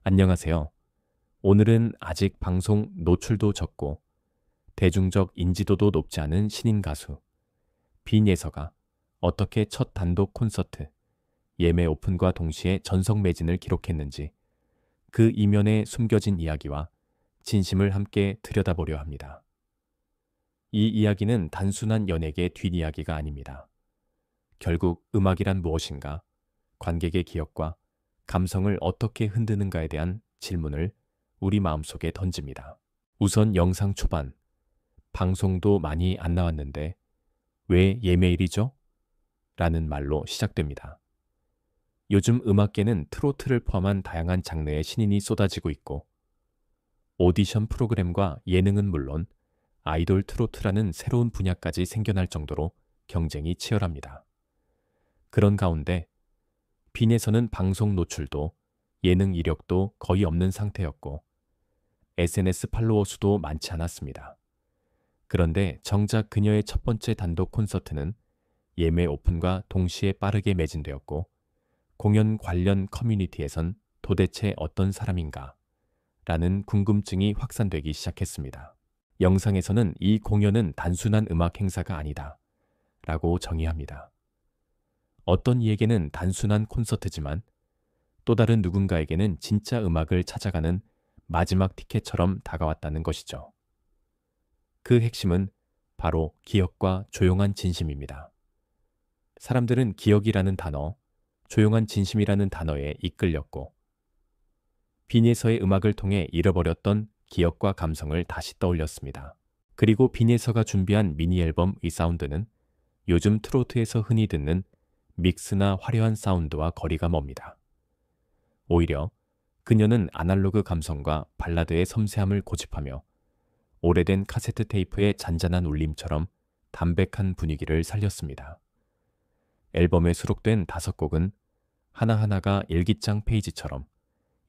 안녕하세요. 오늘은 아직 방송 노출도 적고 대중적 인지도도 높지 않은 신인 가수 빈예서가 어떻게 첫 단독 콘서트 예매 오픈과 동시에 전성 매진을 기록했는지 그 이면에 숨겨진 이야기와 진심을 함께 들여다보려 합니다. 이 이야기는 단순한 연예계 뒷이야기가 아닙니다. 결국 음악이란 무엇인가, 관객의 기억과 감성을 어떻게 흔드는가에 대한 질문을 우리 마음속에 던집니다. 우선 영상 초반, 방송도 많이 안 나왔는데 왜 예매일이죠? 라는 말로 시작됩니다. 요즘 음악계는 트로트를 포함한 다양한 장르의 신인이 쏟아지고 있고 오디션 프로그램과 예능은 물론 아이돌 트로트라는 새로운 분야까지 생겨날 정도로 경쟁이 치열합니다. 그런 가운데 빈에서는 방송 노출도 예능 이력도 거의 없는 상태였고 SNS 팔로워 수도 많지 않았습니다. 그런데 정작 그녀의 첫 번째 단독 콘서트는 예매 오픈과 동시에 빠르게 매진되었고 공연 관련 커뮤니티에선 도대체 어떤 사람인가? 라는 궁금증이 확산되기 시작했습니다. 영상에서는 이 공연은 단순한 음악 행사가 아니다 라고 정의합니다. 어떤 이에게는 단순한 콘서트지만 또 다른 누군가에게는 진짜 음악을 찾아가는 마지막 티켓처럼 다가왔다는 것이죠. 그 핵심은 바로 기억과 조용한 진심입니다. 사람들은 기억이라는 단어, 조용한 진심이라는 단어에 이끌렸고 빈예서의 음악을 통해 잃어버렸던 기억과 감성을 다시 떠올렸습니다. 그리고 빈예서가 준비한 미니 앨범 이 사운드는 요즘 트로트에서 흔히 듣는 믹스나 화려한 사운드와 거리가 멉니다. 오히려 그녀는 아날로그 감성과 발라드의 섬세함을 고집하며 오래된 카세트 테이프의 잔잔한 울림처럼 담백한 분위기를 살렸습니다. 앨범에 수록된 5곡은 하나하나가 일기장 페이지처럼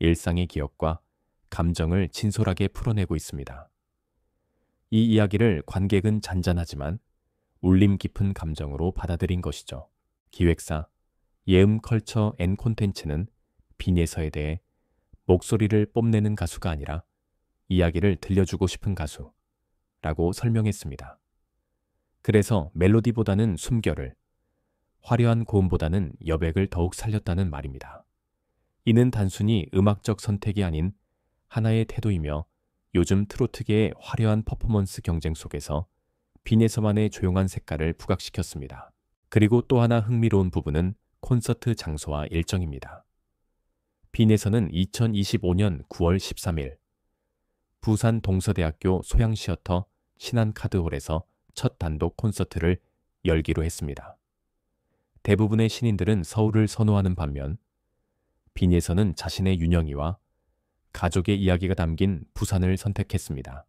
일상의 기억과 감정을 진솔하게 풀어내고 있습니다. 이 이야기를 관객은 잔잔하지만 울림 깊은 감정으로 받아들인 것이죠. 기획사 예음 컬처 앤 콘텐츠는 빈예서에 대해 목소리를 뽐내는 가수가 아니라 이야기를 들려주고 싶은 가수라고 설명했습니다. 그래서 멜로디보다는 숨결을, 화려한 고음보다는 여백을 더욱 살렸다는 말입니다. 이는 단순히 음악적 선택이 아닌 하나의 태도이며 요즘 트로트계의 화려한 퍼포먼스 경쟁 속에서 빈예서만의 조용한 색깔을 부각시켰습니다. 그리고 또 하나 흥미로운 부분은 콘서트 장소와 일정입니다. 빈에서는 2025년 9월 13일 부산 동서대학교 소양시어터 신한카드홀에서 첫 단독 콘서트를 열기로 했습니다. 대부분의 신인들은 서울을 선호하는 반면 빈에서는 자신의 윤영이와 가족의 이야기가 담긴 부산을 선택했습니다.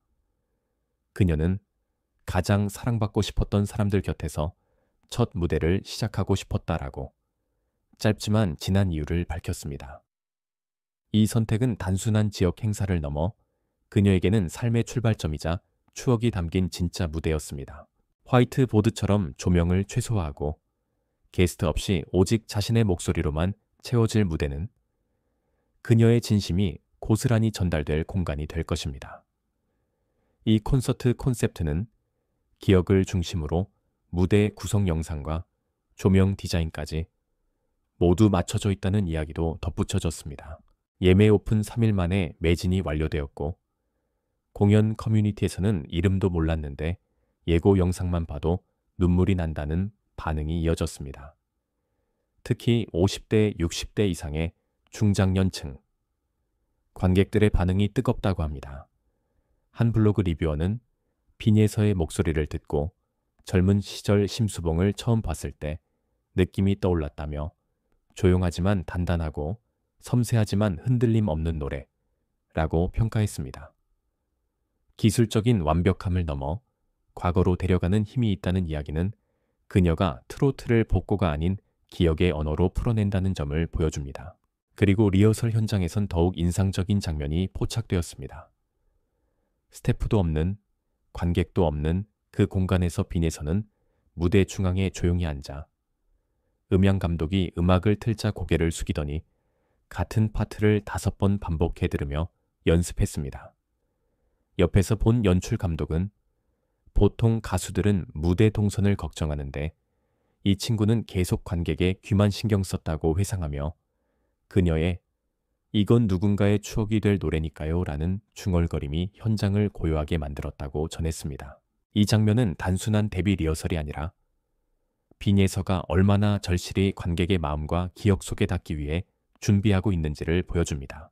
그녀는 가장 사랑받고 싶었던 사람들 곁에서 첫 무대를 시작하고 싶었다라고 짧지만 진한 이유를 밝혔습니다. 이 선택은 단순한 지역 행사를 넘어 그녀에게는 삶의 출발점이자 추억이 담긴 진짜 무대였습니다. 화이트보드처럼 조명을 최소화하고 게스트 없이 오직 자신의 목소리로만 채워질 무대는 그녀의 진심이 고스란히 전달될 공간이 될 것입니다. 이 콘서트 콘셉트는 기억을 중심으로 무대 구성 영상과 조명 디자인까지 모두 맞춰져 있다는 이야기도 덧붙여졌습니다. 예매 오픈 3일 만에 매진이 완료되었고 공연 커뮤니티에서는 이름도 몰랐는데 예고 영상만 봐도 눈물이 난다는 반응이 이어졌습니다. 특히 50대, 60대 이상의 중장년층 관객들의 반응이 뜨겁다고 합니다. 한 블로그 리뷰어는 빈예서의 목소리를 듣고 젊은 시절 심수봉을 처음 봤을 때 느낌이 떠올랐다며 조용하지만 단단하고 섬세하지만 흔들림 없는 노래라고 평가했습니다. 기술적인 완벽함을 넘어 과거로 데려가는 힘이 있다는 이야기는 그녀가 트로트를 복고가 아닌 기억의 언어로 풀어낸다는 점을 보여줍니다. 그리고 리허설 현장에선 더욱 인상적인 장면이 포착되었습니다. 스태프도 없는, 관객도 없는 그 공간에서 빈에서는 무대 중앙에 조용히 앉아 음향 감독이 음악을 틀자 고개를 숙이더니 같은 파트를 5번 반복해 들으며 연습했습니다. 옆에서 본 연출 감독은 보통 가수들은 무대 동선을 걱정하는데 이 친구는 계속 관객의 귀만 신경 썼다고 회상하며 그녀의 "이건 누군가의 추억이 될 노래니까요" 라는 중얼거림이 현장을 고요하게 만들었다고 전했습니다. 이 장면은 단순한 데뷔 리허설이 아니라 빈예서가 얼마나 절실히 관객의 마음과 기억 속에 닿기 위해 준비하고 있는지를 보여줍니다.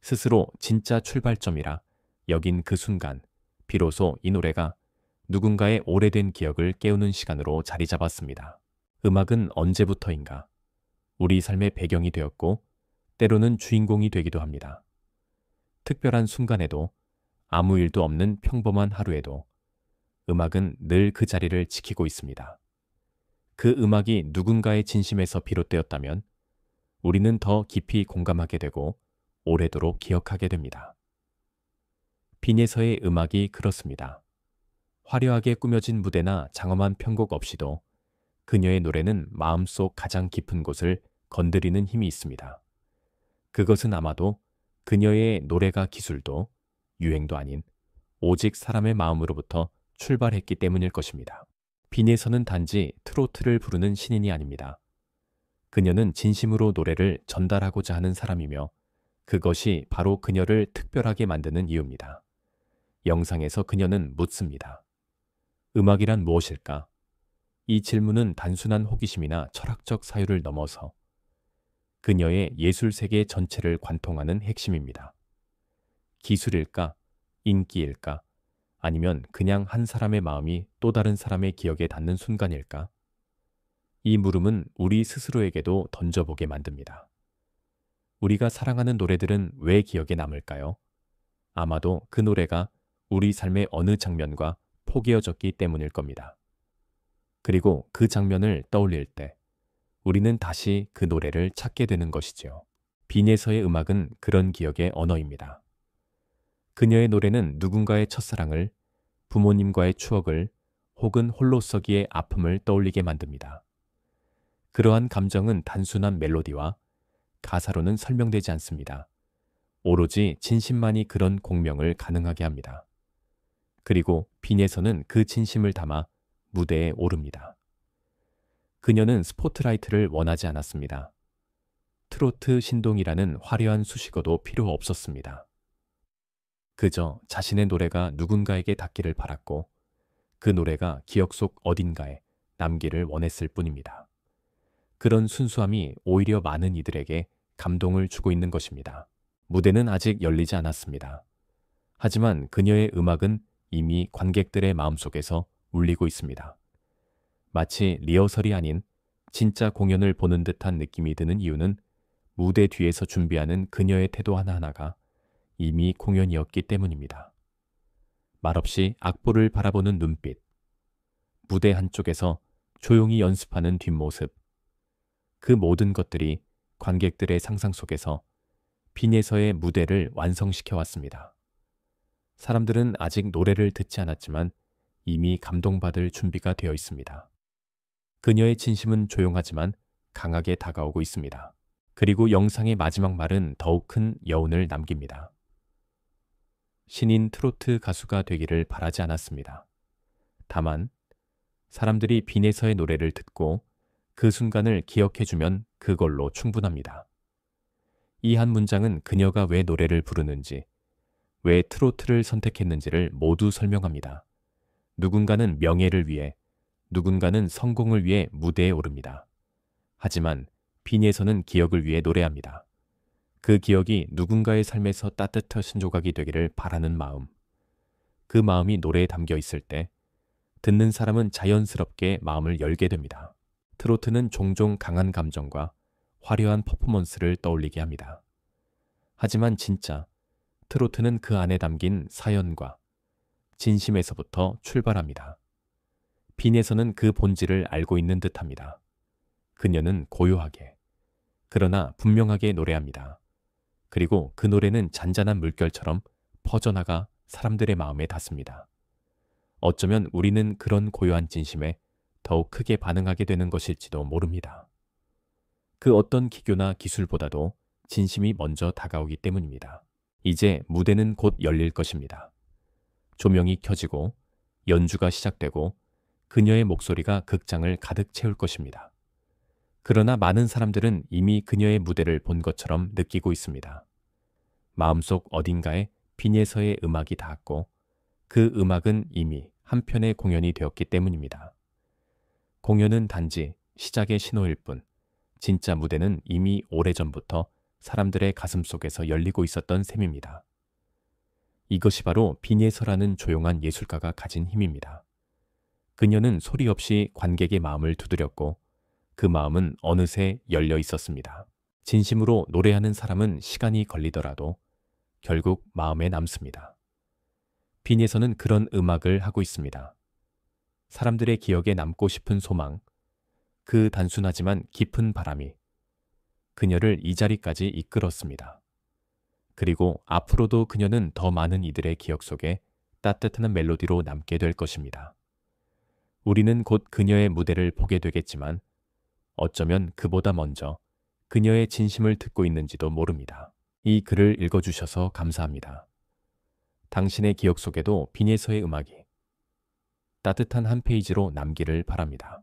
스스로 진짜 출발점이라 여긴 그 순간 비로소 이 노래가 누군가의 오래된 기억을 깨우는 시간으로 자리 잡았습니다. 음악은 언제부터인가 우리 삶의 배경이 되었고 때로는 주인공이 되기도 합니다. 특별한 순간에도 아무 일도 없는 평범한 하루에도 음악은 늘 그 자리를 지키고 있습니다. 그 음악이 누군가의 진심에서 비롯되었다면 우리는 더 깊이 공감하게 되고 오래도록 기억하게 됩니다. 빈예서의 음악이 그렇습니다. 화려하게 꾸며진 무대나 장엄한 편곡 없이도 그녀의 노래는 마음속 가장 깊은 곳을 건드리는 힘이 있습니다. 그것은 아마도 그녀의 노래가 기술도 유행도 아닌 오직 사람의 마음으로부터 출발했기 때문일 것입니다. 빈예서는 단지 트로트를 부르는 신인이 아닙니다. 그녀는 진심으로 노래를 전달하고자 하는 사람이며 그것이 바로 그녀를 특별하게 만드는 이유입니다. 영상에서 그녀는 묻습니다. 음악이란 무엇일까? 이 질문은 단순한 호기심이나 철학적 사유를 넘어서 그녀의 예술 세계 전체를 관통하는 핵심입니다. 기술일까? 인기일까? 아니면 그냥 한 사람의 마음이 또 다른 사람의 기억에 닿는 순간일까? 이 물음은 우리 스스로에게도 던져보게 만듭니다. 우리가 사랑하는 노래들은 왜 기억에 남을까요? 아마도 그 노래가 우리 삶의 어느 장면과 포개어졌기 때문일 겁니다. 그리고 그 장면을 떠올릴 때 우리는 다시 그 노래를 찾게 되는 것이지요. 빈예서의 음악은 그런 기억의 언어입니다. 그녀의 노래는 누군가의 첫사랑을, 부모님과의 추억을, 혹은 홀로서기의 아픔을 떠올리게 만듭니다. 그러한 감정은 단순한 멜로디와 가사로는 설명되지 않습니다. 오로지 진심만이 그런 공명을 가능하게 합니다. 그리고 빈예서는 그 진심을 담아 무대에 오릅니다. 그녀는 스포트라이트를 원하지 않았습니다. 트로트 신동이라는 화려한 수식어도 필요 없었습니다. 그저 자신의 노래가 누군가에게 닿기를 바랐고 그 노래가 기억 속 어딘가에 남기를 원했을 뿐입니다. 그런 순수함이 오히려 많은 이들에게 감동을 주고 있는 것입니다. 무대는 아직 열리지 않았습니다. 하지만 그녀의 음악은 이미 관객들의 마음속에서 울리고 있습니다. 마치 리허설이 아닌 진짜 공연을 보는 듯한 느낌이 드는 이유는 무대 뒤에서 준비하는 그녀의 태도 하나하나가 이미 공연이었기 때문입니다. 말없이 악보를 바라보는 눈빛, 무대 한쪽에서 조용히 연습하는 뒷모습, 그 모든 것들이 관객들의 상상 속에서 빈예서의 무대를 완성시켜 왔습니다. 사람들은 아직 노래를 듣지 않았지만 이미 감동받을 준비가 되어 있습니다. 그녀의 진심은 조용하지만 강하게 다가오고 있습니다. 그리고 영상의 마지막 말은 더욱 큰 여운을 남깁니다. 신인 트로트 가수가 되기를 바라지 않았습니다. 다만 사람들이 빈예서의 노래를 듣고 그 순간을 기억해주면 그걸로 충분합니다. 이 한 문장은 그녀가 왜 노래를 부르는지, 왜 트로트를 선택했는지를 모두 설명합니다. 누군가는 명예를 위해, 누군가는 성공을 위해 무대에 오릅니다. 하지만 빈예서는 기억을 위해 노래합니다. 그 기억이 누군가의 삶에서 따뜻한 조각이 되기를 바라는 마음. 그 마음이 노래에 담겨 있을 때 듣는 사람은 자연스럽게 마음을 열게 됩니다. 트로트는 종종 강한 감정과 화려한 퍼포먼스를 떠올리게 합니다. 하지만 진짜 트로트는 그 안에 담긴 사연과 진심에서부터 출발합니다. 빈예서는 그 본질을 알고 있는 듯합니다. 그녀는 고요하게, 그러나 분명하게 노래합니다. 그리고 그 노래는 잔잔한 물결처럼 퍼져나가 사람들의 마음에 닿습니다. 어쩌면 우리는 그런 고요한 진심에 더욱 크게 반응하게 되는 것일지도 모릅니다. 그 어떤 기교나 기술보다도 진심이 먼저 다가오기 때문입니다. 이제 무대는 곧 열릴 것입니다. 조명이 켜지고 연주가 시작되고 그녀의 목소리가 극장을 가득 채울 것입니다. 그러나 많은 사람들은 이미 그녀의 무대를 본 것처럼 느끼고 있습니다. 마음속 어딘가에 빈예서의 음악이 닿았고 그 음악은 이미 한 편의 공연이 되었기 때문입니다. 공연은 단지 시작의 신호일 뿐 진짜 무대는 이미 오래전부터 사람들의 가슴 속에서 열리고 있었던 셈입니다. 이것이 바로 빈예서라는 조용한 예술가가 가진 힘입니다. 그녀는 소리 없이 관객의 마음을 두드렸고 그 마음은 어느새 열려 있었습니다. 진심으로 노래하는 사람은 시간이 걸리더라도 결국 마음에 남습니다. 빈에서는 그런 음악을 하고 있습니다. 사람들의 기억에 남고 싶은 소망, 그 단순하지만 깊은 바람이 그녀를 이 자리까지 이끌었습니다. 그리고 앞으로도 그녀는 더 많은 이들의 기억 속에 따뜻한 멜로디로 남게 될 것입니다. 우리는 곧 그녀의 무대를 보게 되겠지만 어쩌면 그보다 먼저 그녀의 진심을 듣고 있는지도 모릅니다. 이 글을 읽어주셔서 감사합니다. 당신의 기억 속에도 빈예서의 음악이 따뜻한 한 페이지로 남기를 바랍니다.